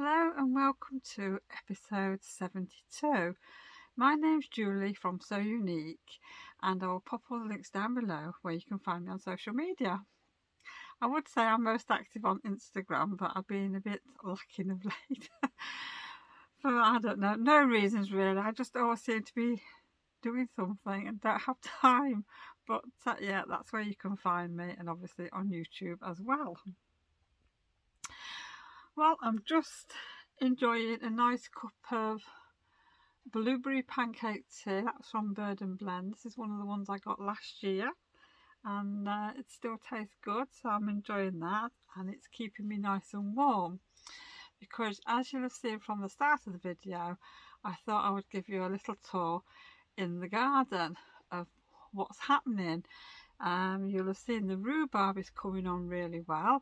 Hello and welcome to episode 72. My name's Julie from So Unique, and I'll pop all the links down below where you can find me on social media. I would say I'm most active on Instagram, but I've been a bit lacking of late. For I don't know, no reasons really. I just always seem to be doing something and don't have time. But yeah, that's where you can find me, and obviously on YouTube as well. Well, I'm just enjoying a nice cup of blueberry pancake tea. That's from Bird and Blend. This is one of the ones I got last year, and it still tastes good, so I'm enjoying that, and it's keeping me nice and warm. Because as you'll have seen from the start of the video, I thought I would give you a little tour in the garden of what's happening. You'll have seen the rhubarb is coming on really well.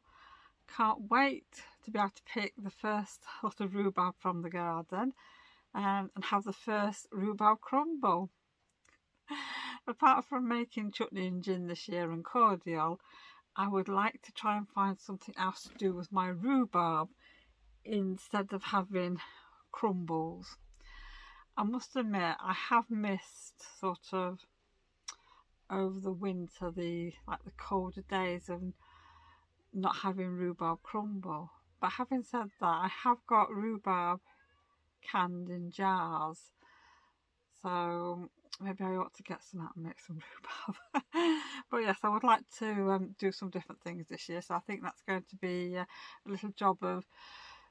Can't wait to be able to pick the first lot of rhubarb from the garden and have the first rhubarb crumble. Apart from making chutney and gin this year and cordial, I would like to try and find something else to do with my rhubarb instead of having crumbles. I must admit, I have missed sort of over the winter the colder days of not having rhubarb crumble. But having said that, I have got rhubarb canned in jars, so maybe I ought to get some out and make some rhubarb. But yes, I would like to do some different things this year, so I think that's going to be a little job of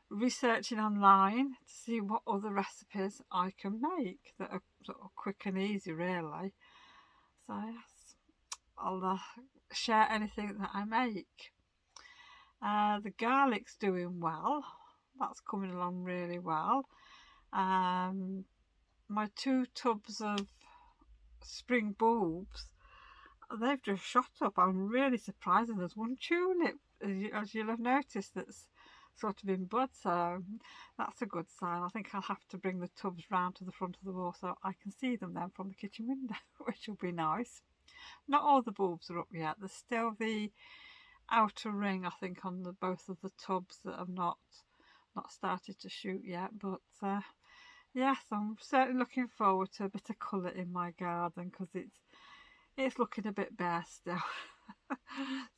researching online to see what other recipes I can make that are sort of quick and easy really. So yes, I'll share anything that I make. The garlic's doing well. That's coming along really well. My 2 tubs of spring bulbs, they've just shot up. I'm really surprised. And there's one tulip, as you'll have noticed, that's sort of in bud, so that's a good sign. I think I'll have to bring the tubs round to the front of the wall so I can see them then from the kitchen window, which will be nice. Not all the bulbs are up yet. There's still the outer ring, I think, on both of the tubs that have not started to shoot yet, but yes, I'm certainly looking forward to a bit of colour in my garden because it's looking a bit bare still.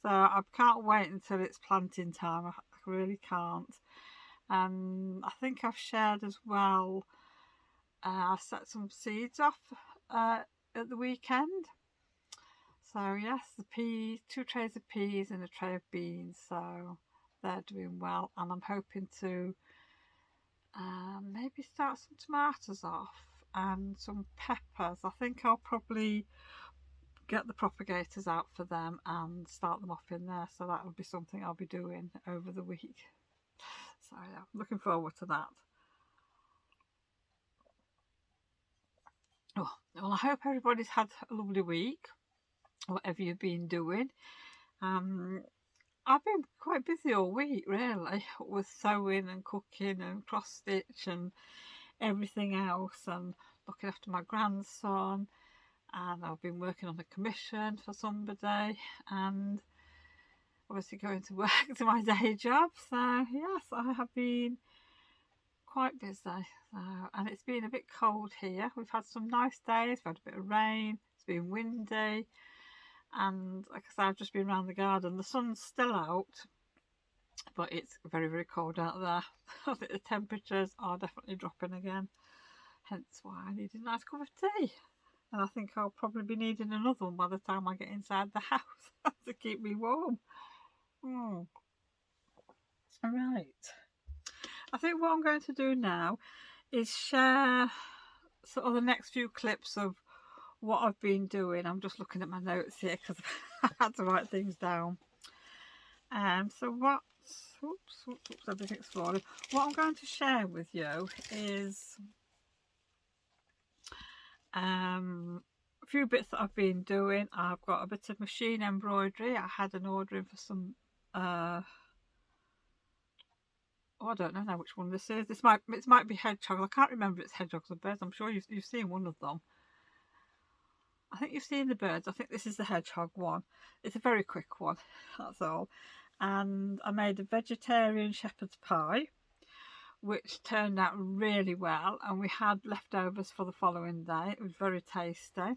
So I can't wait until it's planting time. I really can't. I think I've shared as well, I set some seeds off at the weekend. So yes, the peas, 2 trays of peas and a tray of beans, so they're doing well, and I'm hoping to maybe start some tomatoes off and some peppers. I think I'll probably get the propagators out for them and start them off in there, so that will be something I'll be doing over the week. So yeah, I'm looking forward to that. Oh, well, I hope everybody's had a lovely week, whatever you've been doing. I've been quite busy all week really, with sewing and cooking and cross stitch and everything else, and looking after my grandson, and I've been working on a commission for somebody, and obviously going to work to my day job. So yes, I have been quite busy. And it's been a bit cold here. We've had some nice days, we've had a bit of rain, it's been windy, and like I said, I've just been around the garden. The sun's still out, but it's very, very cold out there. I think the temperatures are definitely dropping again, hence why I need a nice cup of tea. And I think I'll probably be needing another one by the time I get inside the house to keep me warm. Right, I think what I'm going to do now is share sort of the next few clips of what I've been doing. I'm just looking at my notes here because I had to write things down. So everything's falling. What I'm going to share with you is a few bits that I've been doing. I've got a bit of machine embroidery. I had an order in for some I don't know now which one this is. It might be hedgehogs. I can't remember if it's hedgehogs or birds. I'm sure you've seen one of them. I think you've seen the birds. I think this is the hedgehog one. It's a very quick one, that's all. And I made a vegetarian shepherd's pie which turned out really well, and we had leftovers for the following day. It was very tasty.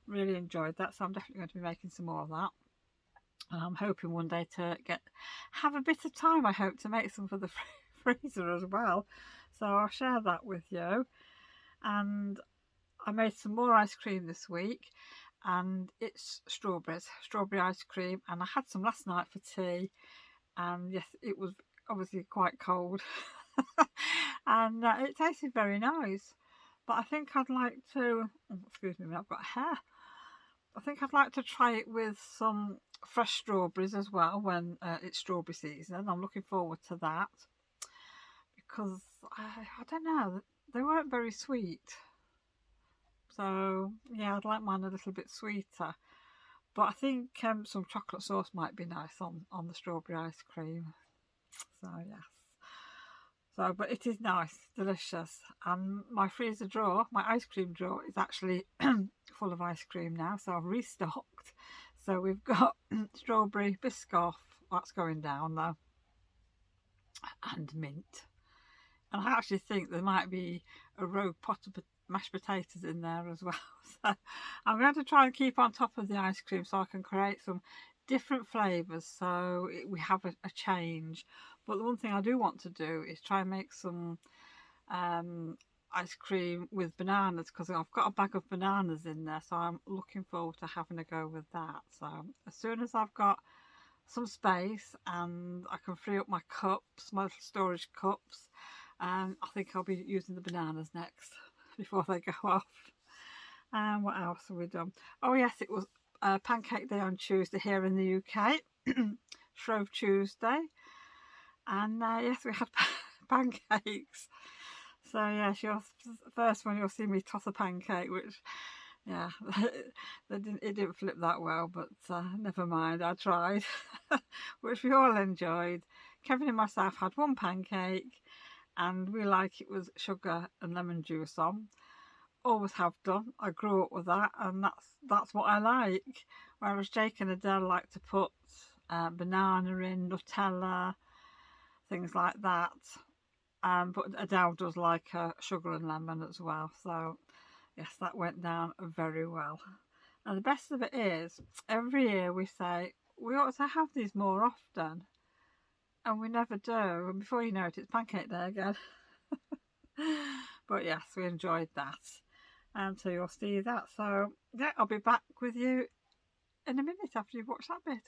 Really enjoyed that, so I'm definitely going to be making some more of that. And I'm hoping one day to have a bit of time, I hope, to make some for the freezer as well. So I'll share that with you. And I made some more ice cream this week, and it's strawberry ice cream, and I had some last night for tea. And yes, it was obviously quite cold. And it tasted very nice. But I think I'd like to, oh, excuse me, I've got hair. I think I'd like to try it with some fresh strawberries as well when it's strawberry season. I'm looking forward to that, because I don't know, they weren't very sweet. So yeah, I'd like mine a little bit sweeter. But I think some chocolate sauce might be nice on the strawberry ice cream. So yes. So, but it is nice, delicious. And my freezer drawer, my ice cream drawer, is actually full of ice cream now. So I've restocked. So we've got strawberry Biscoff, that's going down though, and mint. And I actually think there might be a rogue pot of mashed potatoes in there as well. So I'm going to try and keep on top of the ice cream so I can create some different flavours, so we have a change. But the one thing I do want to do is try and make some ice cream with bananas, because I've got a bag of bananas in there, so I'm looking forward to having a go with that. So as soon as I've got some space and I can free up my cups, my little storage cups, I think I'll be using the bananas next before they go off. And what else have we done? Oh yes, it was Pancake Day on Tuesday here in the UK, Shrove Tuesday, and yes, we had pancakes. So yeah, the first one you'll see me toss a pancake, which yeah, it didn't flip that well, but never mind, I tried, which we all enjoyed. Kevin and myself had one pancake, and we like it with sugar and lemon juice on. Always have done. I grew up with that, and that's what I like. Whereas Jake and Adele like to put banana in, Nutella, things like that. But Adele does like sugar and lemon as well. So yes, that went down very well. And the best of it is, every year we say we ought to have these more often, and we never do. And before you know it, it's Pancake Day again. But yes, we enjoyed that. And so you'll see that. So yeah, I'll be back with you in a minute after you've watched that bit.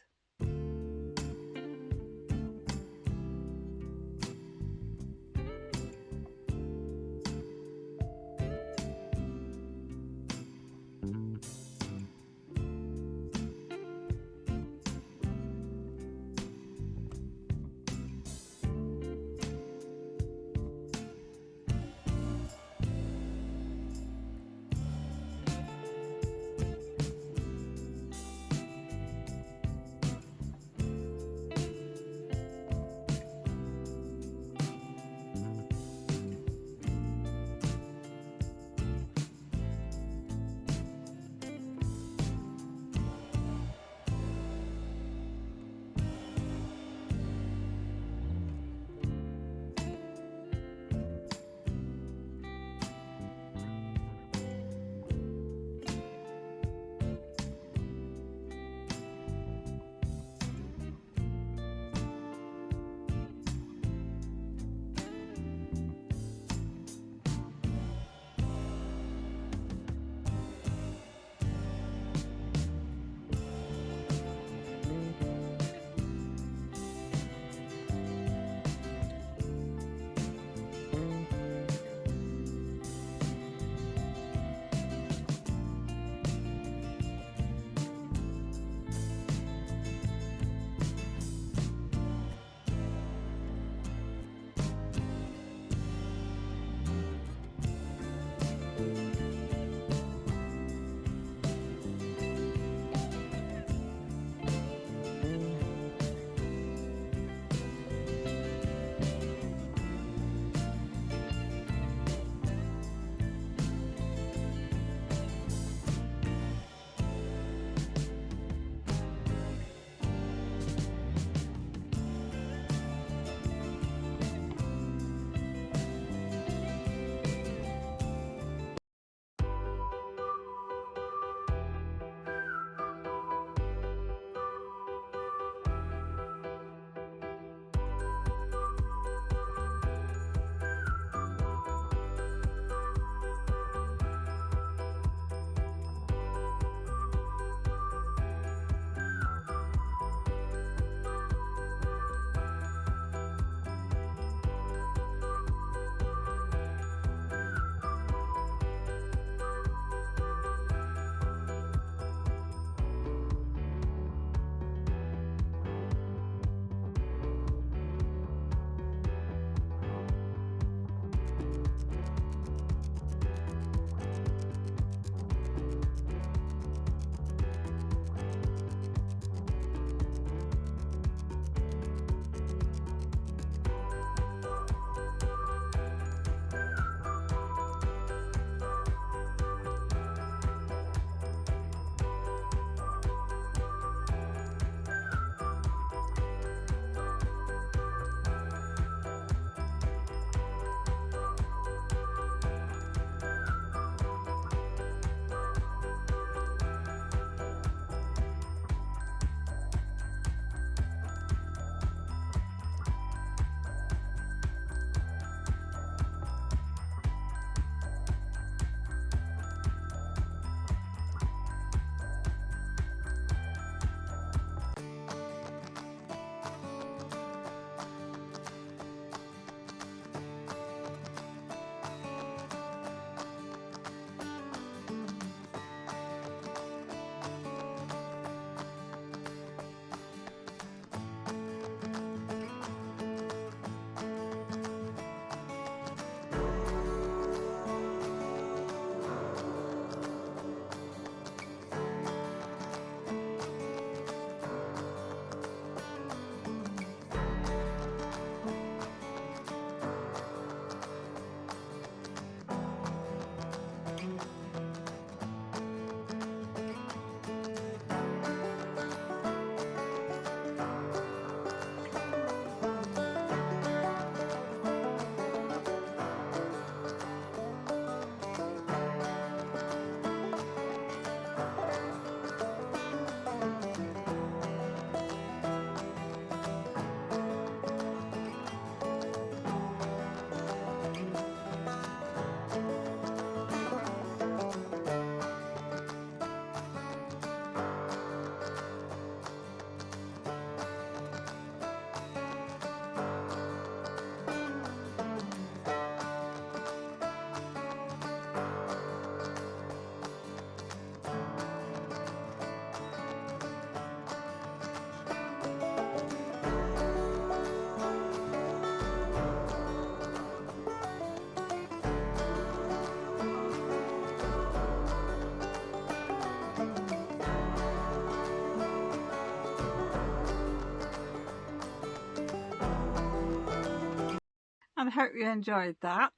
and I hope you enjoyed that.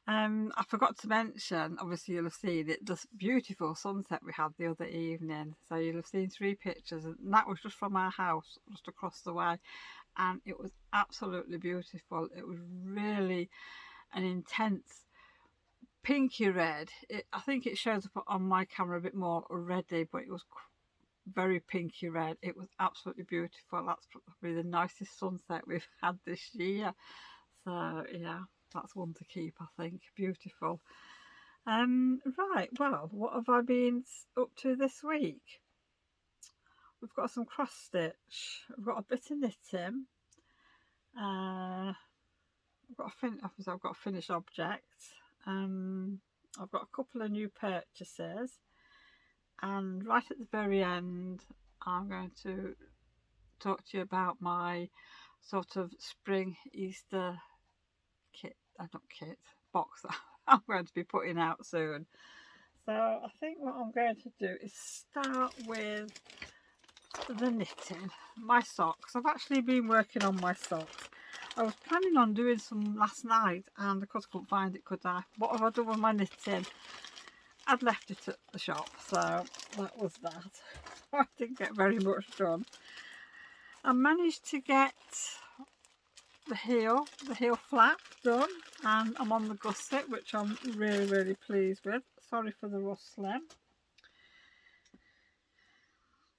I forgot to mention, obviously you'll have seen it, this beautiful sunset we had the other evening. So you'll have seen 3 pictures, and that was just from our house, just across the way. And it was absolutely beautiful. It was really an intense pinky red. I think it shows up on my camera a bit more already, but it was very pinky red. It was absolutely beautiful. That's probably the nicest sunset we've had this year. So yeah, that's one to keep, I think. Beautiful. Right, well, what have I been up to this week? We've got some cross stitch. I've got a bit of knitting. I've got a finished object. I've got a couple of new purchases, and right at the very end I'm going to talk to you about my sort of spring Easter kit, box that I'm going to be putting out soon. So I think what I'm going to do is start with the knitting. My socks. I've actually been working on my socks. I was planning on doing some last night, and of course I couldn't find it, could I? What have I done with my knitting? I'd left it at the shop, so that was that. I didn't get very much done. I managed to get the heel flap done, and I'm on the gusset, which I'm really pleased with. Sorry for the rustling.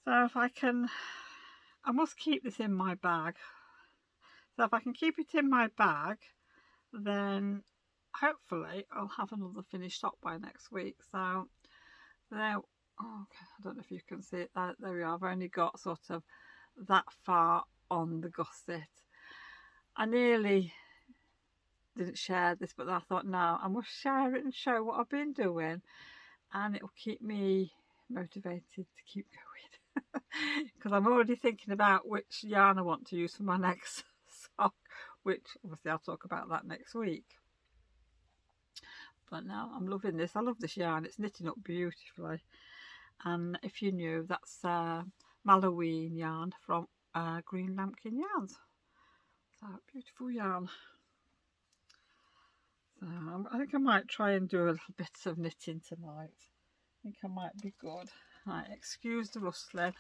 So if I must keep this in my bag. So if I can keep it in my bag, then hopefully I'll have another finished top by next week. So there, oh, okay, I don't know if you can see it. There we are. I've only got sort of that far on the gusset. I nearly didn't share this, but I thought, no, I must share it and show what I've been doing, and it will keep me motivated to keep going. Because I'm already thinking about which yarn I want to use for my next sock, which obviously I'll talk about that next week. But now I'm loving this. I love this yarn. It's knitting up beautifully. And if you knew, that's Halloween yarn from Green Lambkin Yarns. So beautiful yarn. So I think I might try and do a little bit of knitting tonight. I think I might be good. Right, excuse the rustling.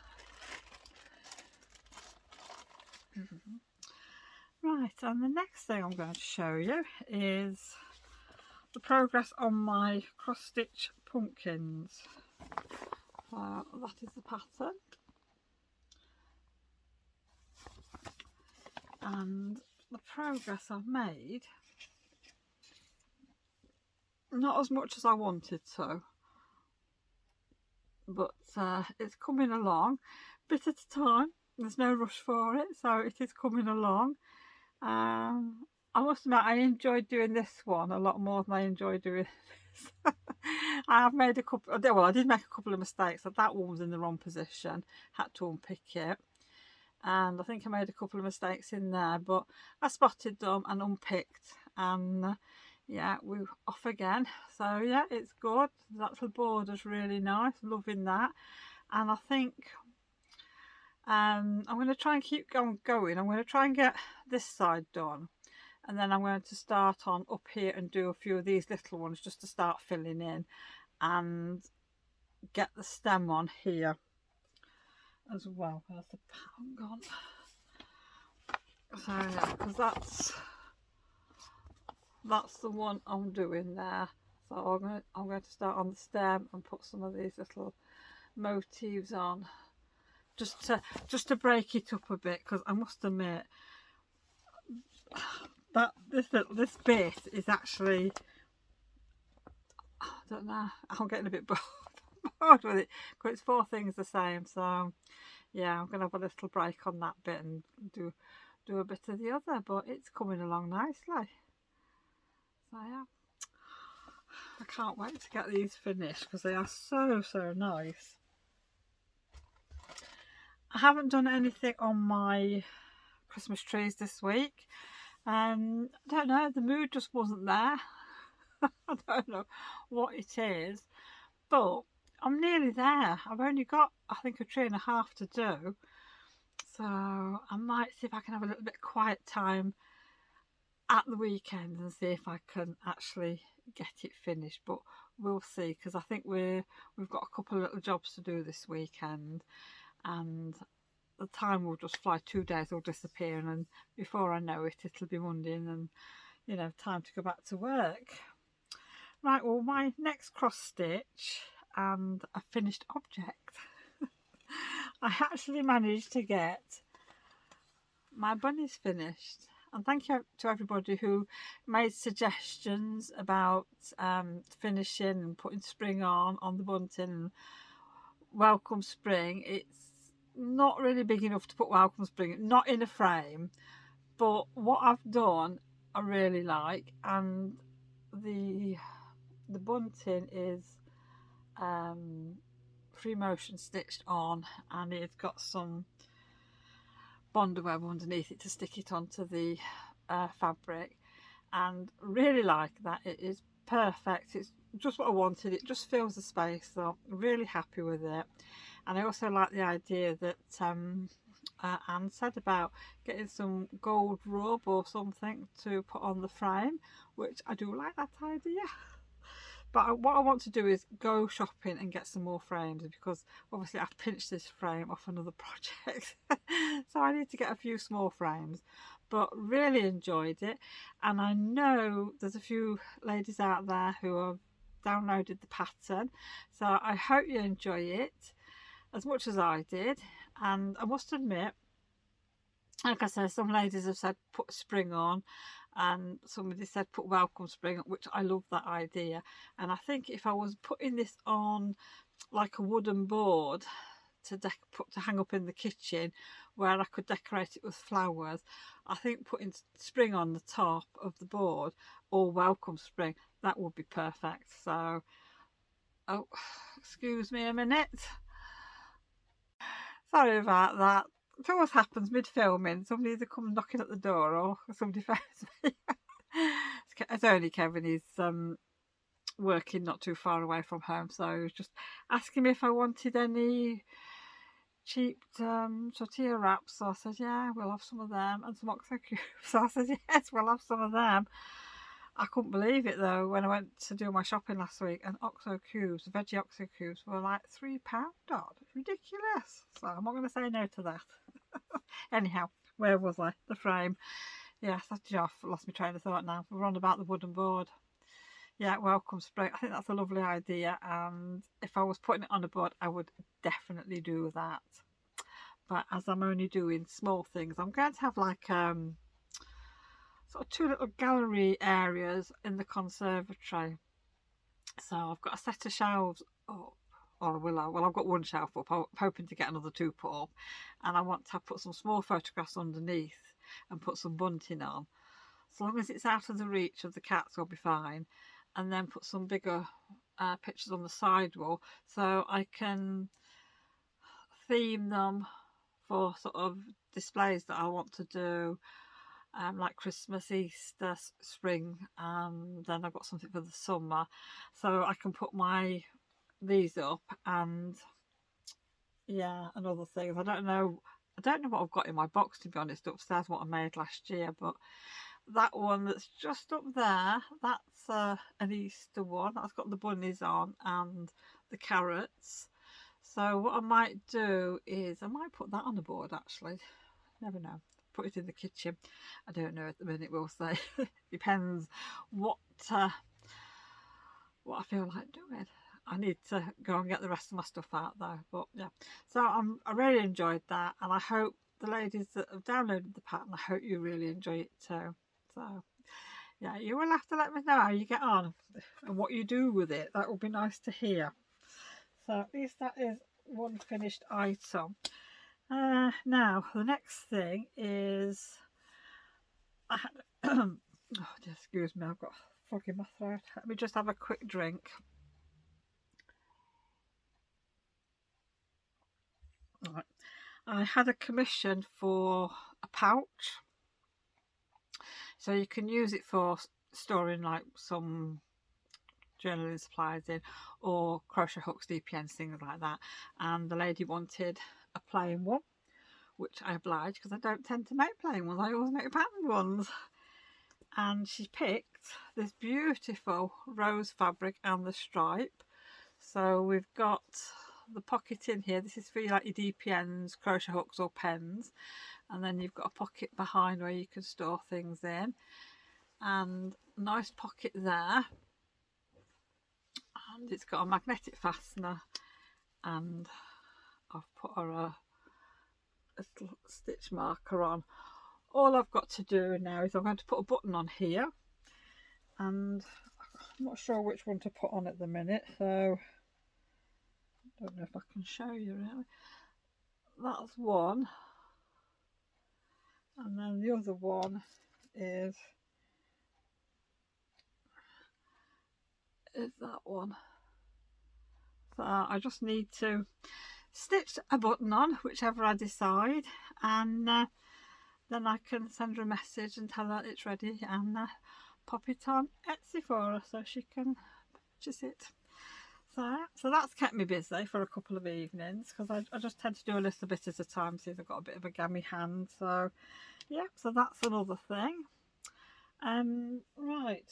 Right, and the next thing I'm going to show you is the progress on my cross stitch pumpkins. So that is the pattern, and the progress I've made, not as much as I wanted to, but it's coming along, bit at a time. There's no rush for it, so it is coming along. I must admit, I enjoyed doing this one a lot more than I enjoyed doing this. I have made a couple, well, I did make a couple of mistakes. That one was in the wrong position, had to unpick it, and I think I made a couple of mistakes in there, but I spotted them and unpicked, and yeah, we're off again. So yeah, it's good. That little border's really nice, loving that. And I think I'm going to try and keep going. I'm going to try and get this side done, and then I'm going to start on up here and do a few of these little ones just to start filling in, and get the stem on here as well. Where's the pattern gone? So yeah, because that's the one I'm doing there. So I'm going to start on the stem and put some of these little motifs on, just to break it up a bit, because I must admit that this bit is actually, I don't know, I'm getting a bit bored with it, because it's 4 things the same. So yeah, I'm going to have a little break on that bit and do a bit of the other, but it's coming along nicely. So yeah, I can't wait to get these finished because they are so nice. I haven't done anything on my Christmas trees this week. I don't know, the mood just wasn't there. I don't know what it is, but I'm nearly there. I've only got, I think, a tree and a half to do, so I might see if I can have a little bit of quiet time at the weekend and see if I can actually get it finished, but we'll see, because I think we've got a couple of little jobs to do this weekend, and the time will just fly. 2 days will disappear, and then before I know it, it'll be Monday, and then, you know, time to go back to work. Right, well, my next cross stitch and a finished object. I actually managed to get my bunnies finished, and thank you to everybody who made suggestions about finishing and putting spring on the bunting and welcome spring. It's not really big enough to put welcome spring, not in a frame, but what I've done I really like, and the bunting is free motion stitched on, and it's got some bonder web underneath it to stick it onto the fabric, and really like that. It is perfect. It's just what I wanted. It just fills the space, so I'm really happy with it. And I also like the idea that Anne said about getting some gold rub or something to put on the frame, which I do like that idea. But what I want to do is go shopping and get some more frames, because obviously I've pinched this frame off another project. So I need to get a few small frames. But really enjoyed it. And I know there's a few ladies out there who have downloaded the pattern. So I hope you enjoy it as much as I did. And I must admit, like I said, some ladies have said put spring on, and somebody said put welcome spring, which I love that idea. And I think if I was putting this on like a wooden board to hang up in the kitchen, where I could decorate it with flowers, I think putting spring on the top of the board, or welcome spring, that would be perfect. So, oh, excuse me a minute. Sorry about that. It always happens mid-filming. Somebody either comes knocking at the door or somebody phones me. It's only Kevin. He's working not too far away from home, so he was just asking me if I wanted any cheap tortilla wraps. So I said, yeah, we'll have some of them, and some OXO cubes. So I said, yes, we'll have some of them. I couldn't believe it though when I went to do my shopping last week, and OXO cubes, veggie OXO cubes, were like £3 odd. Ridiculous. So I'm not going to say no to that. Anyhow, where was I? The frame. Yes, I've lost my train of thought now. We're on about the wooden board. Yeah, welcome spring. I think that's a lovely idea, and if I was putting it on a board, I would definitely do that. But as I'm only doing small things, I'm going to have like sort of 2 little gallery areas in the conservatory. So I've got a set of shelves up, or will I? Well, I've got one shelf up. I'm hoping to get another 2 put up, and I want to put some small photographs underneath and put some bunting on. As long as it's out of the reach of the cats, I'll be fine. And then put some bigger pictures on the side wall, so I can theme them for sort of displays that I want to do. Like Christmas, Easter, spring, and then I've got something for the summer, so I can put these up, and yeah, and other things. I don't know what I've got in my box, to be honest, upstairs, what I made last year, but that one that's just up there, that's an Easter one. That's got the bunnies on and the carrots. So what I might do is I might put that on the board, actually. Never know. Put it in the kitchen. I don't know at the minute, we'll say. Depends what I feel like doing. I need to go and get the rest of my stuff out though. But yeah, so I really enjoyed that, and I hope the ladies that have downloaded the pattern, I hope you really enjoy it too. So yeah, you will have to let me know how you get on and what you do with it. That would be nice to hear. So at least that is one finished item. Now the next thing is I had oh, just excuse me, I've got a frog in my throat. Let me just have a quick drink. Right. I had a commission for a pouch, so you can use it for storing like some journaling supplies in, or crochet hooks, DPNs, things like that. And the lady wanted a plain one, which I obliged, because I don't tend to make plain ones. I always make patterned ones. and she picked this beautiful rose fabric and the stripe. So we've got the pocket in here. This is for like your DPNs, crochet hooks or pens, and then you've got a pocket behind where you can store things in, and a nice pocket there, and it's got a magnetic fastener, and I've put her a little stitch marker on. All I've got to do now is I'm going to put a button on here, and I'm not sure which one to put on at the minute, so I don't know if I can show you really. That's one, and then the other one is that one. So I just need to stitch a button on, whichever I decide, and then I can send her a message and tell her it's ready, and pop it on Etsy for her so she can purchase it. So that's kept me busy for a couple of evenings, because I just tend to do a little bit at a time since I've got a bit of a gammy hand. So yeah, so that's another thing. Right.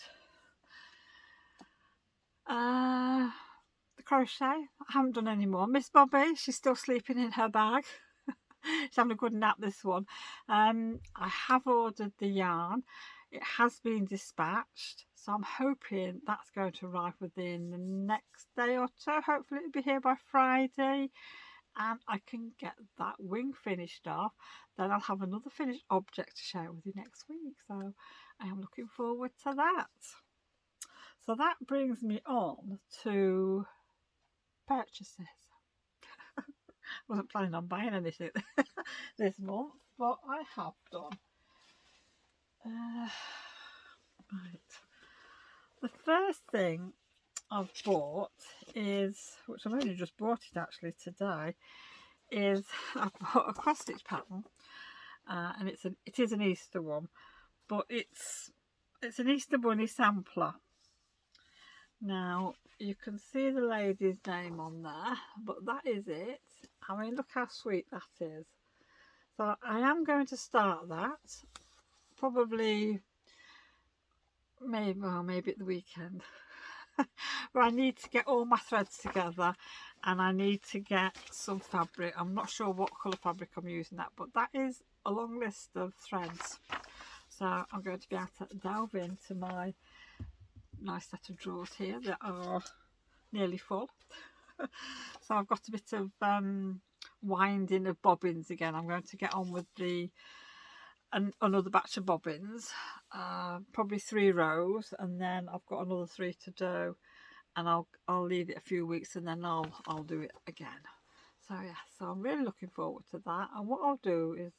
The crochet, I haven't done any more. Miss Bobby, she's still sleeping in her bag. She's having a good nap, this one. I have ordered the yarn. It has been dispatched, so I'm hoping that's going to arrive within the next day or two. Hopefully it'll be here by Friday, and I can get that wing finished off. Then I'll have another finished object to share with you next week, so I am looking forward to that. So that brings me on to purchases. Wasn't planning on buying anything this month, but I have done. Right. The first thing I've bought is, which I've only just bought it actually today, is I've bought a cross stitch pattern, and it is an Easter one, but it's an Easter bunny sampler. Now you can see the lady's name on there, but that is it. I mean, look how sweet that is. So I am going to start that probably maybe at the weekend. But I need to get all my threads together, and I need to get some fabric. I'm not sure what colour fabric I'm using that, but that is a long list of threads. So I'm going to be able to delve into my nice set of drawers here that are nearly full. So I've got a bit of winding of bobbins again. I'm going to get on with another batch of bobbins, probably 3 rows, and then I've got another 3 to do, and I'll leave it a few weeks, and then I'll do it again. So yeah, so I'm really looking forward to that. And what I'll do is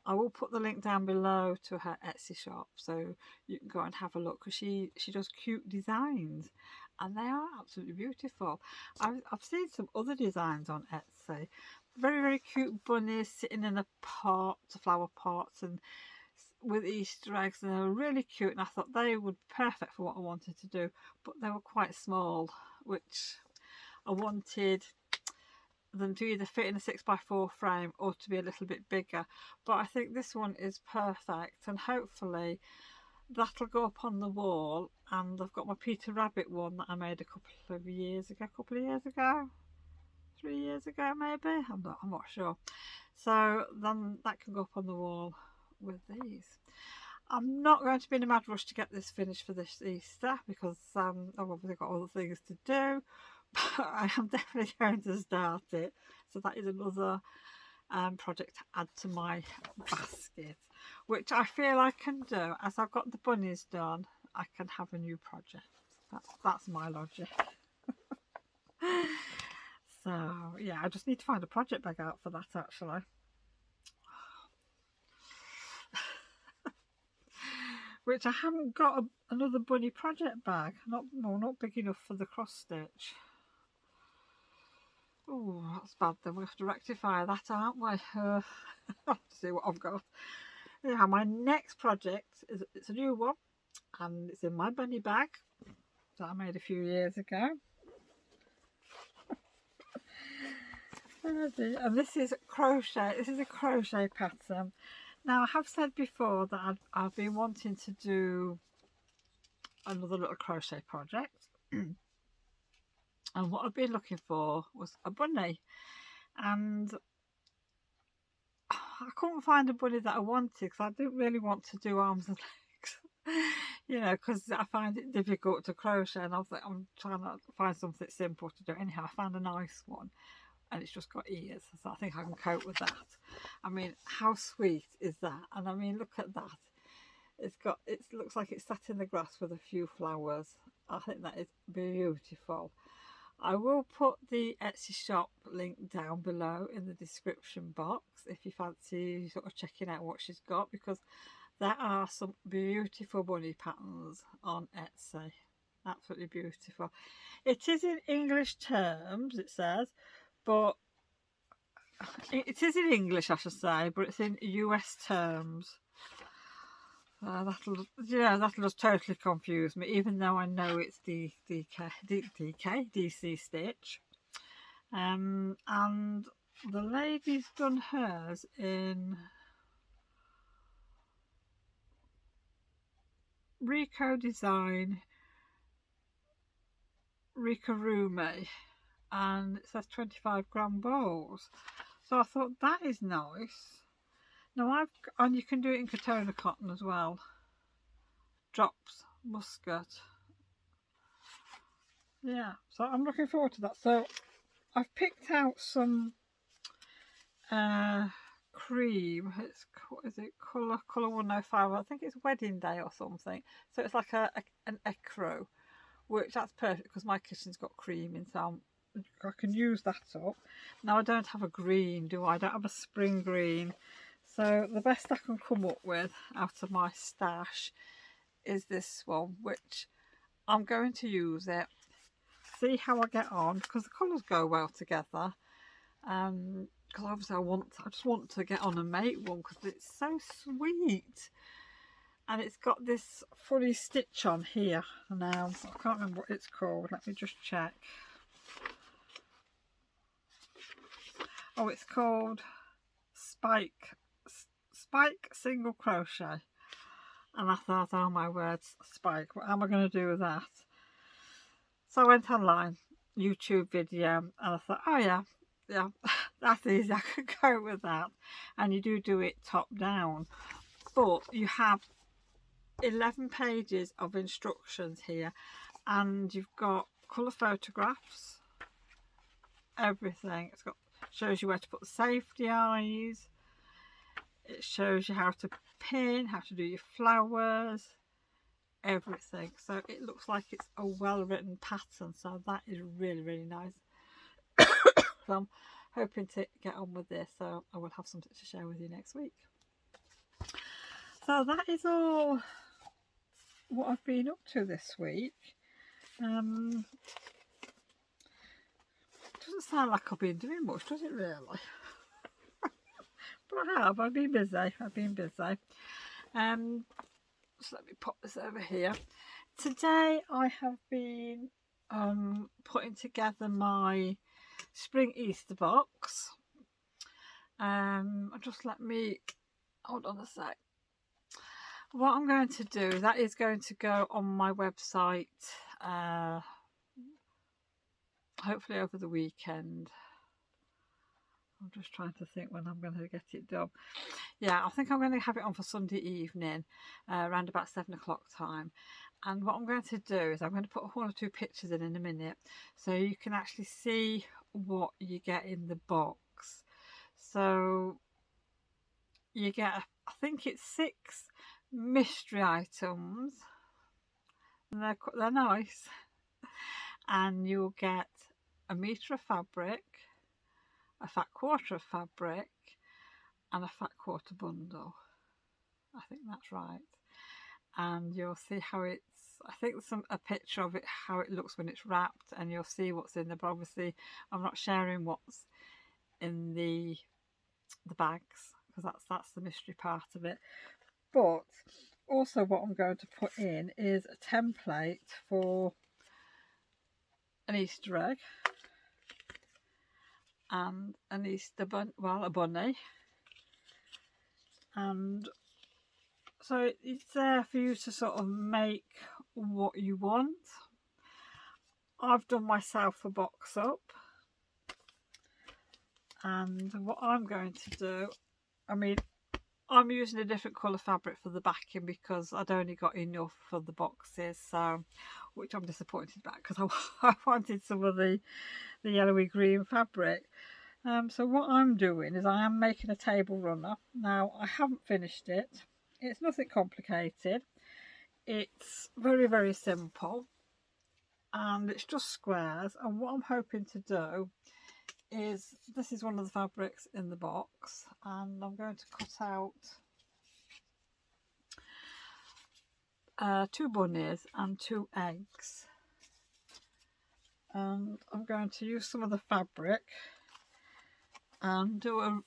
I will put the link down below to her Etsy shop, so you can go and have a look, because she does cute designs, and they are absolutely beautiful. I've seen some other designs on Etsy, very, very cute bunnies sitting in a pot, flower pots, and with Easter eggs, and they were really cute, and I thought they would be perfect for what I wanted to do, but they were quite small, which I wanted them to either fit in a 6x4 frame or to be a little bit bigger. But I think this one is perfect, and hopefully that'll go up on the wall. And I've got my Peter Rabbit one that I made a couple of years ago, 3 years ago maybe, I'm not sure. So then that can go up on the wall with these. I'm not going to be in a mad rush to get this finished for this Easter, because I've obviously got other things to do, but I am definitely going to start it. So that is another project to add to my basket, which I feel I can do. As I've got the bunnies done, I can have a new project. That's my logic. So yeah, I just need to find a project bag out for that actually. Which I haven't got another bunny project bag. Not big enough for the cross stitch. Oh, that's bad then. We have to rectify that, aren't we? I'll have to see what I've got. Yeah, my next project it's a new one, and it's in my bunny bag that I made a few years ago. And this is crochet. This is a crochet pattern. Now I have said before that I've been wanting to do another little crochet project. And what I've been looking for was a bunny, and I couldn't find a bunny that I wanted because I didn't really want to do arms and legs, you know, because I find it difficult to crochet, and I was like, I'm trying to find something simple to do. Anyhow, I found a nice one, and it's just got ears, so I think I can cope with that. I mean, how sweet is that? And I mean, look at that. It looks like it's sat in the grass with a few flowers. I think that is beautiful. I will put the Etsy shop link down below in the description box if you fancy sort of checking out what she's got, because there are some beautiful bunny patterns on Etsy. Absolutely beautiful. It is in English terms, it says, but it is in English, I should say, but it's in US terms. That'll just totally confuse me, even though I know it's DC stitch. And the lady's done hers in Rico Design Rikarume, and it says 25-gram balls. So I thought that is nice. Now and you can do it in Katona cotton as well. Drops, muscat. Yeah, so I'm looking forward to that. So I've picked out some cream. Is it colour 105? I think it's wedding day or something. So it's like an ecru, which that's perfect because my kitchen's got cream in, so I can use that up. Now I don't have a green, do I? I don't have a spring green. So the best I can come up with out of my stash is this one, which I'm going to use it, see how I get on, because the colours go well together. Because obviously I just want to get on and make one because it's so sweet. And it's got this funny stitch on here now. I can't remember what it's called. Let me just check. Oh, it's called Spike single crochet. And I thought, oh my words, Spike, what am I going to do with that? So I went online, YouTube video, and I thought, oh yeah, that's easy, I could go with that. And you do it top down, but you have 11 pages of instructions here, and you've got colour photographs, everything. Shows you where to put the safety eyes. It shows you how to pin, how to do your flowers, everything. So it looks like it's a well-written pattern, so that is really, really nice. So I'm hoping to get on with this, so I will have something to share with you next week. So that is all what I've been up to this week. Doesn't sound like I've been doing much, does it really? But I've been busy. So let me pop this over here. Today I have been putting together my spring Easter box. Just let me hold on a sec. What I'm going to do, that is going to go on my website hopefully over the weekend. I'm just trying to think when I'm going to get it done. Yeah, I think I'm going to have it on for Sunday evening, around about 7 o'clock time. And what I'm going to do is I'm going to put 1 or 2 pictures in a minute, so you can actually see what you get in the box. So you get, I think it's 6 mystery items, and they're nice. And you'll get a metre of fabric, a fat quarter of fabric, and a fat quarter bundle. I think that's right. And you'll see how it's, I think there's a picture of it, how it looks when it's wrapped, and you'll see what's in there. But obviously I'm not sharing what's in the bags, because that's the mystery part of it. But also what I'm going to put in is a template for an Easter egg and an Easter a bunny, and so it's there for you to sort of make what you want. I've done myself a box up, and what I'm going to do, I mean, I'm using a different colour fabric for the backing because I'd only got enough for the boxes, so, which I'm disappointed about because I wanted some of the yellowy green fabric. So what I'm doing is I am making a table runner. Now, I haven't finished it. It's nothing complicated. It's very, very simple, and it's just squares. And what I'm hoping to do is, this is one of the fabrics in the box, and I'm going to cut out 2 bunnies and 2 eggs, and I'm going to use some of the fabric and do a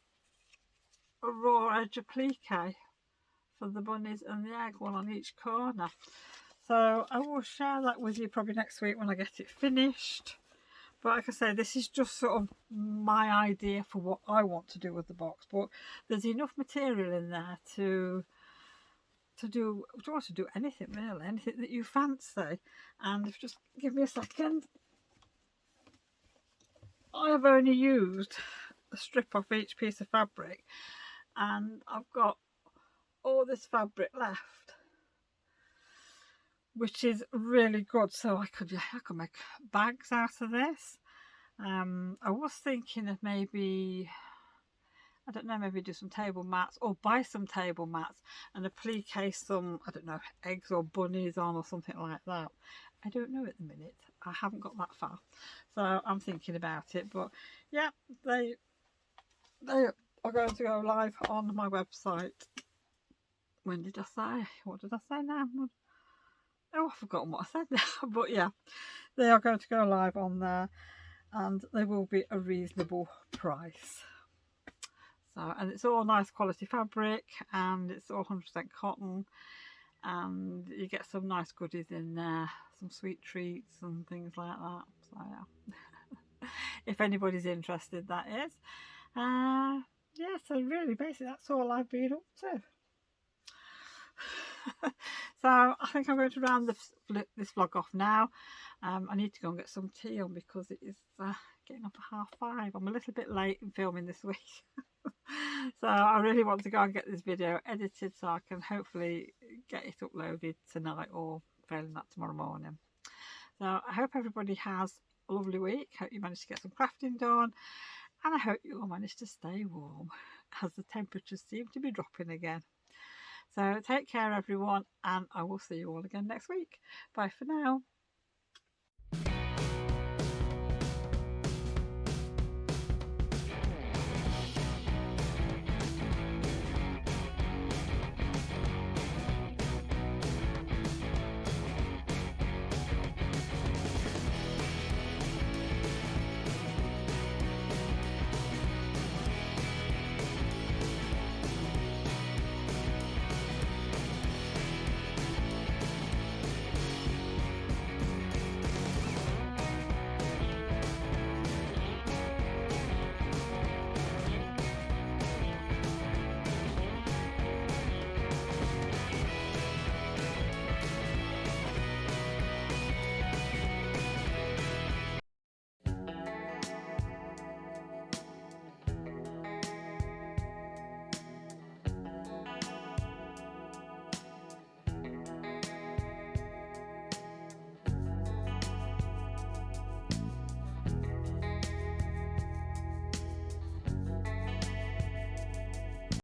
raw edge applique for the bunnies and the egg, one on each corner. So I will share that with you probably next week when I get it finished. But like I say, this is just sort of my idea for what I want to do with the box. But there's enough material in there to do anything really, anything that you fancy. And if you just give me a second, I have only used a strip off each piece of fabric, and I've got all this fabric left, which is really good. So I could make bags out of this. I was thinking of maybe, I don't know, maybe do some table mats or buy some table mats and applique some, I don't know, eggs or bunnies on or something like that. I don't know at the minute. I haven't got that far, so I'm thinking about it. But yeah, they are going to go live on my website. When did I say? What did I say now? Oh, I've forgotten what I said now. But yeah, they are going to go live on there, and they will be a reasonable price. So, and it's all nice quality fabric, and it's all 100% cotton, and you get some nice goodies in there, some sweet treats and things like that. So yeah, if anybody's interested, that is. Yeah, so really basically that's all I've been up to. So I think I'm going to round this vlog off now. I need to go and get some tea on because it is getting up at 5:30. I'm a little bit late in filming this week. So I really want to go and get this video edited so I can hopefully get it uploaded tonight or failing that tomorrow morning. So I hope everybody has a lovely week. Hope you managed to get some crafting done, and I hope you all managed to stay warm as the temperatures seem to be dropping again. So take care everyone, and I will see you all again next week. Bye for now.